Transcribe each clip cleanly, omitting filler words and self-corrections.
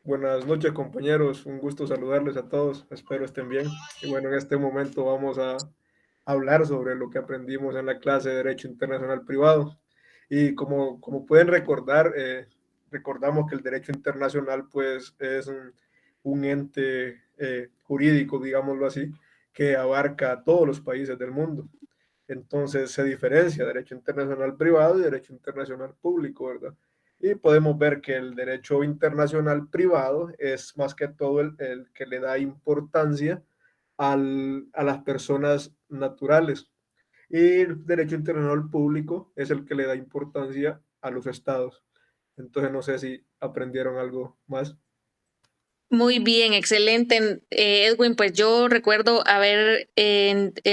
Buenas noches, compañeros. Un gusto saludarles a todos. Espero estén bien. Y bueno, en este momento vamos a hablar sobre lo que aprendimos en la clase de Derecho Internacional Privado. Y como pueden recordar, recordamos que el derecho internacional pues es un ente jurídico, digámoslo así, que abarca a todos los países del mundo. Entonces se diferencia derecho internacional privado y derecho internacional público, ¿verdad? Y podemos ver que el derecho internacional privado es más que todo el que le da importancia a las personas naturales. Y el derecho internacional público es el que le da importancia a los estados. Entonces no sé si aprendieron algo más. Muy bien, excelente, Edwin. Pues yo recuerdo haber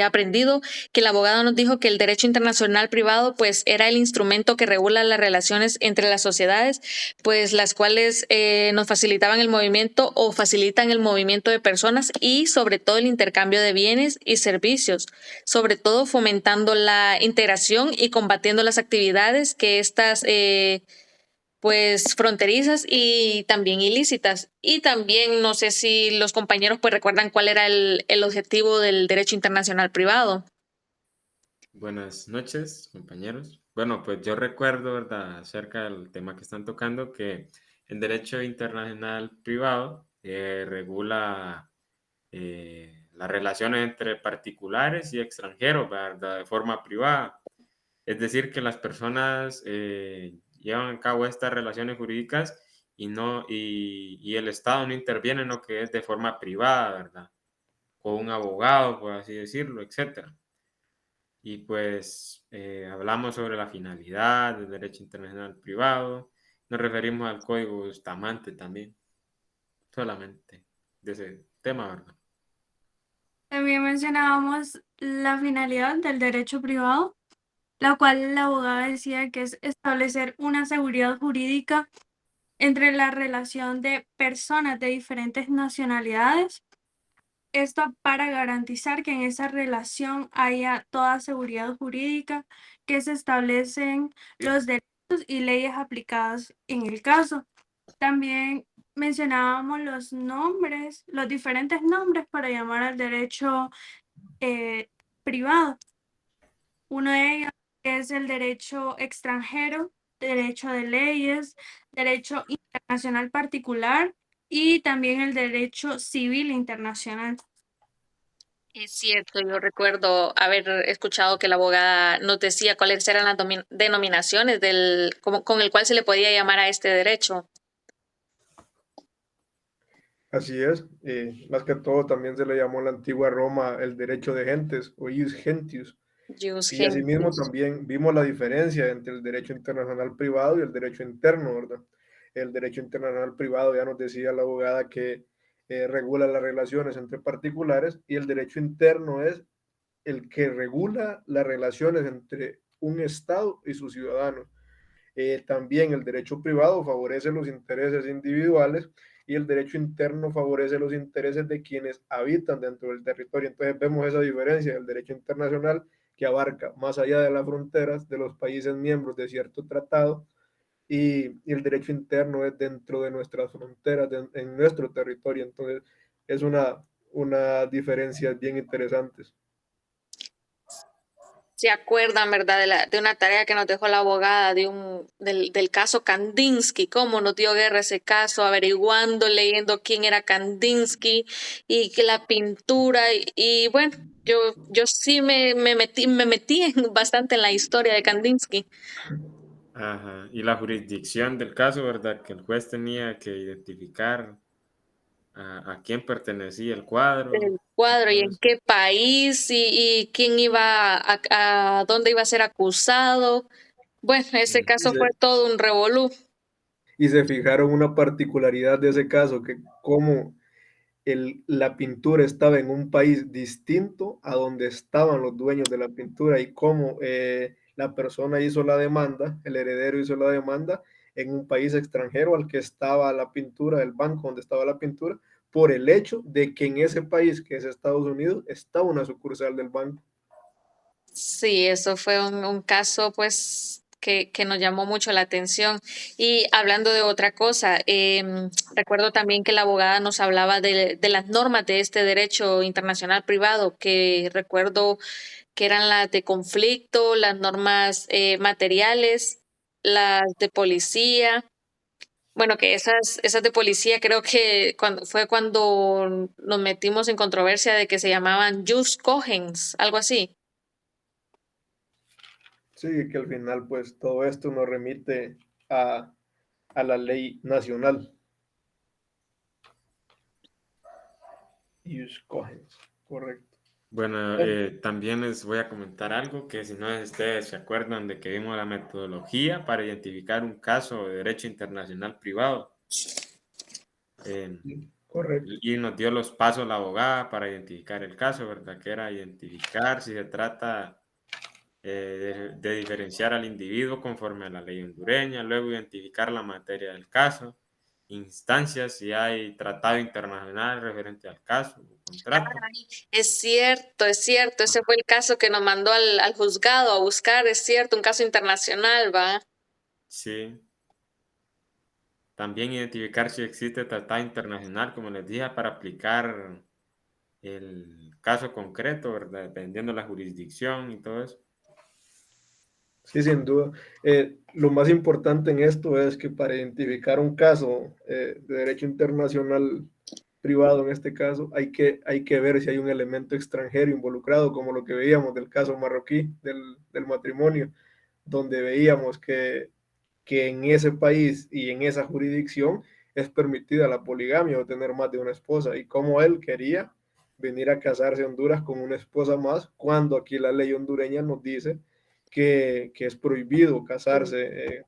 aprendido que el abogado nos dijo que el derecho internacional privado pues era el instrumento que regula las relaciones entre las sociedades, pues las cuales nos facilitaban el movimiento o facilitan el movimiento de personas y sobre todo el intercambio de bienes y servicios, sobre todo fomentando la integración y combatiendo las actividades que estas pues fronterizas y también ilícitas. Y también no sé si los compañeros pues recuerdan cuál era el objetivo del derecho internacional privado. Buenas noches, compañeros. Bueno, pues yo recuerdo, ¿verdad?, acerca del tema que están tocando, que el derecho internacional privado regula las relaciones entre particulares y extranjeros, ¿verdad?, de forma privada. Es decir, que las personas llevan a cabo estas relaciones jurídicas y el Estado no interviene en lo que es de forma privada, ¿verdad? Con un abogado, por así decirlo, etcétera. Y pues hablamos sobre la finalidad del derecho internacional privado, nos referimos al Código Bustamante también, solamente de ese tema, ¿verdad? También mencionábamos la finalidad del derecho privado, la cual la abogada decía que es establecer una seguridad jurídica entre la relación de personas de diferentes nacionalidades. Esto para garantizar que en esa relación haya toda seguridad jurídica, que se establecen los derechos y leyes aplicadas en el caso. También mencionábamos los nombres, los diferentes nombres para llamar al derecho privado. Uno de ellos es el derecho extranjero, derecho de leyes, derecho internacional particular y también el derecho civil internacional. Es cierto, yo recuerdo haber escuchado que la abogada nos decía cuáles eran las denominaciones con el cual se le podía llamar a este derecho. Así es. Más que todo también se le llamó en la antigua Roma el derecho de gentes o ius gentius. Jus Y asimismo gentium. también vimos la diferencia entre el derecho internacional privado y el derecho interno, ¿verdad? El derecho internacional privado, ya nos decía la abogada, que regula las relaciones entre particulares, y el derecho interno es el que regula las relaciones entre un Estado y sus ciudadanos. También el derecho privado favorece los intereses individuales y el derecho interno favorece los intereses de quienes habitan dentro del territorio. Entonces vemos esa diferencia del derecho internacional, que abarca más allá de las fronteras de los países miembros de cierto tratado, y el derecho interno es dentro de nuestras fronteras, en nuestro territorio. Entonces es una diferencia bien interesante. ¿Se acuerdan, verdad, de una tarea que nos dejó la abogada del caso Kandinsky? ¿Cómo nos dio guerra ese caso? Averiguando, leyendo quién era Kandinsky y que la pintura. Y bueno, yo sí me metí bastante en la historia de Kandinsky. Ajá. Y la jurisdicción del caso, ¿verdad? Que el juez tenía que identificar a quién pertenecía el cuadro El y cuadro y todo en eso. qué país y quién iba a dónde iba a ser acusado. Bueno, ese Mm. Y caso se, fue todo un revolú. y se fijaron una particularidad de ese caso, que como la pintura estaba en un país distinto a donde estaban los dueños de la pintura, y cómo la persona hizo la demanda, el heredero hizo la demanda en un país extranjero al que estaba la pintura, el banco donde estaba la pintura, por el hecho de que en ese país, que es Estados Unidos, estaba una sucursal del banco. Sí, eso fue un caso, pues, que nos llamó mucho la atención. Y hablando de otra cosa, recuerdo también que la abogada nos hablaba de las normas de este derecho internacional privado, que recuerdo que eran las de conflicto, las normas materiales, las de policía. Bueno, que esas de policía creo que fue cuando nos metimos en controversia de que se llamaban jus cogens, algo así. Sí, que al final pues todo esto nos remite a, a la ley nacional. Ius cogens, correcto. Bueno, también les voy a comentar algo que si no ustedes se acuerdan de que vimos la metodología para identificar un caso de derecho internacional privado. Sí, correcto. Y nos dio los pasos la abogada para identificar el caso, ¿verdad? Que era identificar si se trata de diferenciar al individuo conforme a la ley hondureña, luego identificar la materia del caso, instancias, si hay tratado internacional referente al caso o contrato. Es cierto, ese fue el caso que nos mandó al juzgado a buscar, es cierto, un caso internacional, ¿va? Sí. También identificar si existe tratado internacional, como les dije, para aplicar el caso concreto, ¿verdad? Dependiendo de la jurisdicción y todo eso. Sí, sin duda. Lo más importante en esto es que para identificar un caso de derecho internacional privado, en este caso, hay que ver si hay un elemento extranjero involucrado, como lo que veíamos del caso marroquí, del matrimonio, donde veíamos que en ese país y en esa jurisdicción es permitida la poligamia o tener más de una esposa, y como él quería venir a casarse a Honduras con una esposa más, cuando aquí la ley hondureña nos dice que es prohibido casarse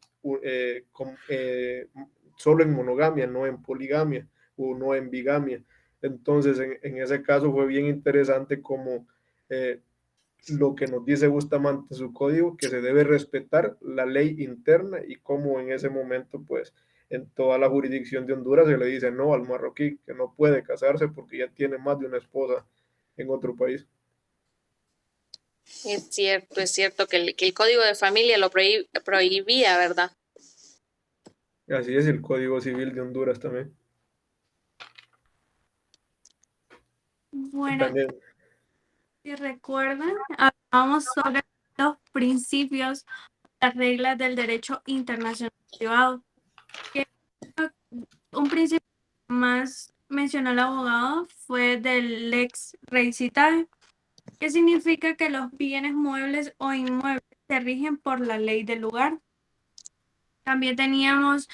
solo en monogamia, no en poligamia o no en bigamia. Entonces, en ese caso fue bien interesante como lo que nos dice Bustamante en su código, que se debe respetar la ley interna y como en ese momento, pues, en toda la jurisdicción de Honduras se le dice no al marroquí, que no puede casarse porque ya tiene más de una esposa en otro país. Es cierto que el código de familia lo prohibía, ¿verdad? Así es el Código Civil de Honduras también. Bueno, También, si recuerdan, hablábamos sobre los principios, las reglas del derecho internacional privado. Que un principio más mencionó el abogado fue del lex recitae, que significa que los bienes muebles o inmuebles se rigen por la ley del lugar. También teníamos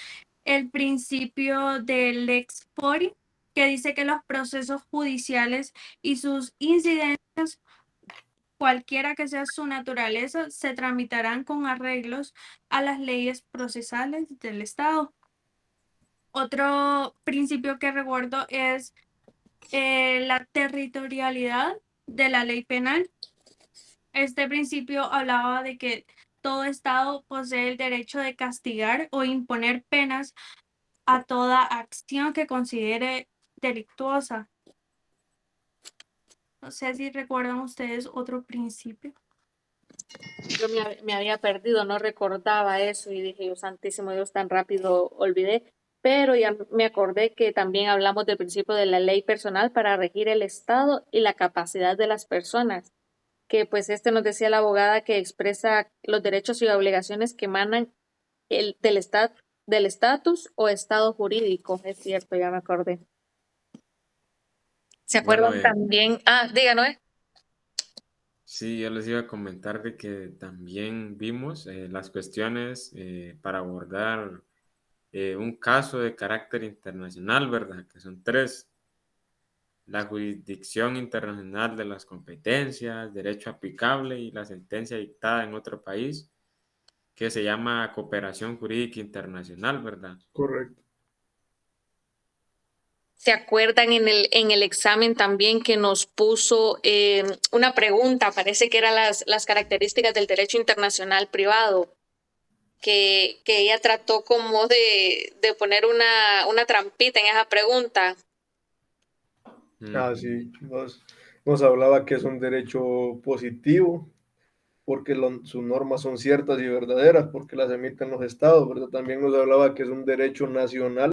el principio del lex fori, que dice que los procesos judiciales y sus incidencias, cualquiera que sea su naturaleza, se tramitarán con arreglos a las leyes procesales del Estado. Otro principio que recuerdo es la territorialidad de la ley penal. Este principio hablaba de que todo Estado posee el derecho de castigar o imponer penas a toda acción que considere delictuosa. No sé si recuerdan ustedes otro principio. Yo me había perdido, no recordaba eso y dije, yo, santísimo Dios, tan rápido olvidé. Pero ya me acordé que también hablamos del principio de la ley personal para regir el Estado y la capacidad de las personas, que pues nos decía la abogada que expresa los derechos y obligaciones que emanan del estatus o estado jurídico. Es cierto, ya me acordé. ¿Se Bueno, acuerdan también? Ah, díganos. sí, yo les iba a comentar de que también vimos las cuestiones para abordar un caso de carácter internacional, ¿verdad? Que son tres: la jurisdicción internacional de las competencias, derecho aplicable y la sentencia dictada en otro país, que se llama cooperación jurídica internacional, ¿verdad? correcto. ¿Se acuerdan en el examen también que nos puso una pregunta? Parece que eran las características del derecho internacional privado, que ella trató como de poner una trampita en esa pregunta. Ah, Ujú. sí, nos hablaba que es un derecho positivo, porque sus normas son ciertas y verdaderas, porque las emiten los estados, ¿verdad? También nos hablaba que es un derecho nacional